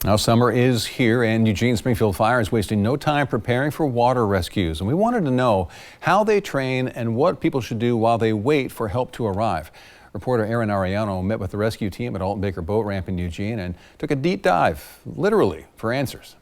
Now, summer is here, and Eugene-Springfield Fire is wasting no time preparing for water rescues. And we wanted to know how they train and what people should do while they wait for help to arrive. Reporter Aaron Arellano met with the rescue team at Alton Baker Boat Ramp in Eugene and took a deep dive, literally, for answers.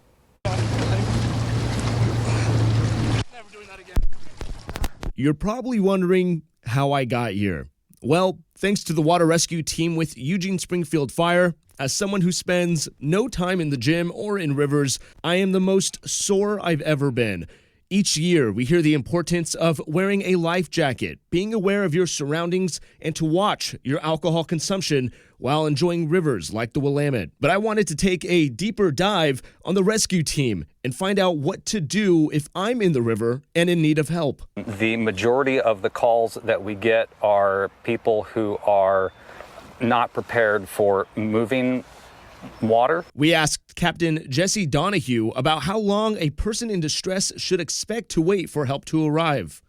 You're probably wondering how I got here. Well, thanks to the water rescue team with Eugene-Springfield Fire. As someone who spends no time in the gym or in rivers, I am the most sore I've ever been. Each year, we hear the importance of wearing a life jacket, being aware of your surroundings, and to watch your alcohol consumption while enjoying rivers like the Willamette. But I wanted to take a deeper dive on the rescue team and find out what to do if I'm in the river and in need of help. The majority of the calls that we get are people who are not prepared for moving water. We asked Captain Jesse Donahue about how long a person in distress should expect to wait for help to arrive.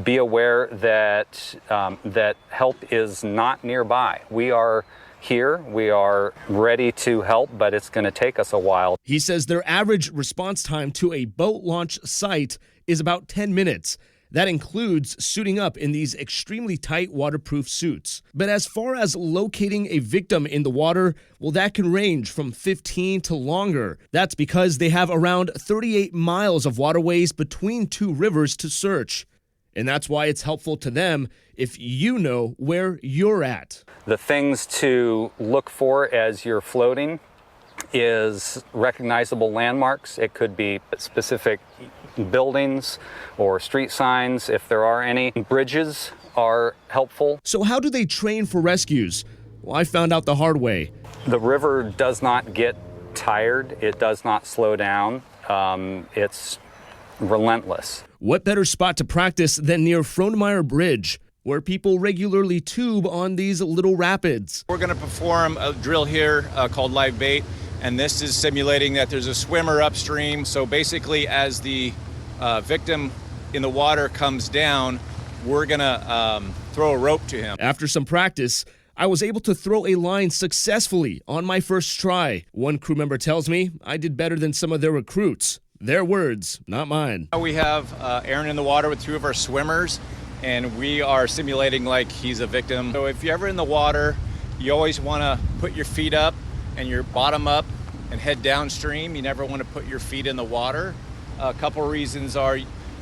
Be aware that that help is not nearby. We are here, we are ready to help, but it's going to take us a while. He says their average response time to a boat launch site is about 10 minutes. That includes suiting up in these extremely tight waterproof suits. But as far as locating a victim in the water, well, that can range from 15 to longer. That's because they have around 38 miles of waterways between two rivers to search. And that's why it's helpful to them if you know where you're at. The things to look for as you're floating is recognizable landmarks. It could be specific buildings or street signs, if there are any. Bridges are helpful. So how do they train for rescues? Well, I found out the hard way. The river does not get tired. It does not slow down. It's relentless. What better spot to practice than near Frohnemeyer Bridge, where people regularly tube on these little rapids? We're going to perform a drill here called live bait, and this is simulating that there's a swimmer upstream. So basically, as the victim in the water comes down, we're going to throw a rope to him. After some practice, I was able to throw a line successfully on my first try. One crew member tells me I did better than some of their recruits. Their words, not mine. We have Aaron in the water with two of our swimmers, and we are simulating like he's a victim. So if you're ever in the water, you always want to put your feet up and your bottom up and head downstream. You never want to put your feet in the water. A couple reasons are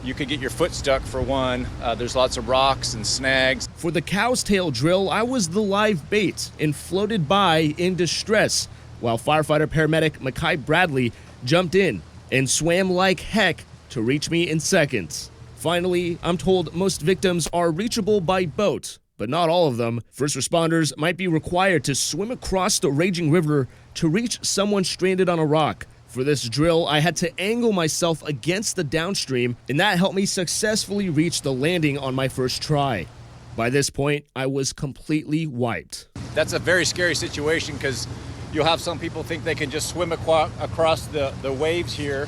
you could get your foot stuck, for one. There's lots of rocks and snags. For the cow's tail drill, I was the live bait and floated by in distress, while firefighter paramedic Mackay Bradley jumped in and swam like heck to reach me in seconds. Finally, I'm told most victims are reachable by boat, but not all of them. First responders might be required to swim across the raging river to reach someone stranded on a rock. For this drill, I had to angle myself against the downstream, and that helped me successfully reach the landing on my first try. By this point, I was completely wiped. That's a very scary situation because you'll have some people think they can just swim across the waves here,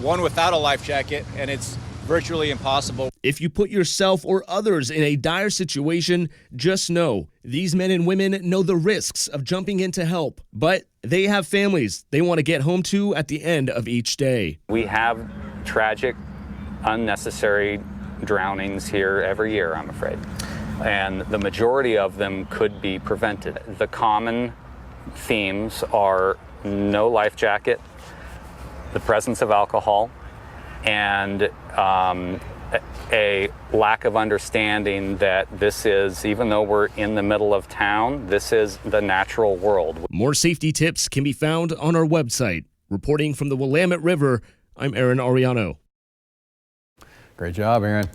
one without a life jacket, and it's virtually impossible. If you put yourself or others in a dire situation, just know these men and women know the risks of jumping in to help, but they have families they want to get home to at the end of each day. We have tragic, unnecessary drownings here every year, I'm afraid, and the majority of them could be prevented. The common themes are no life jacket, the presence of alcohol, and a lack of understanding that this is, even though we're in the middle of town, this is the natural world. More safety tips can be found on our website. Reporting from the Willamette River, I'm Aaron Arellano. Great job, Aaron.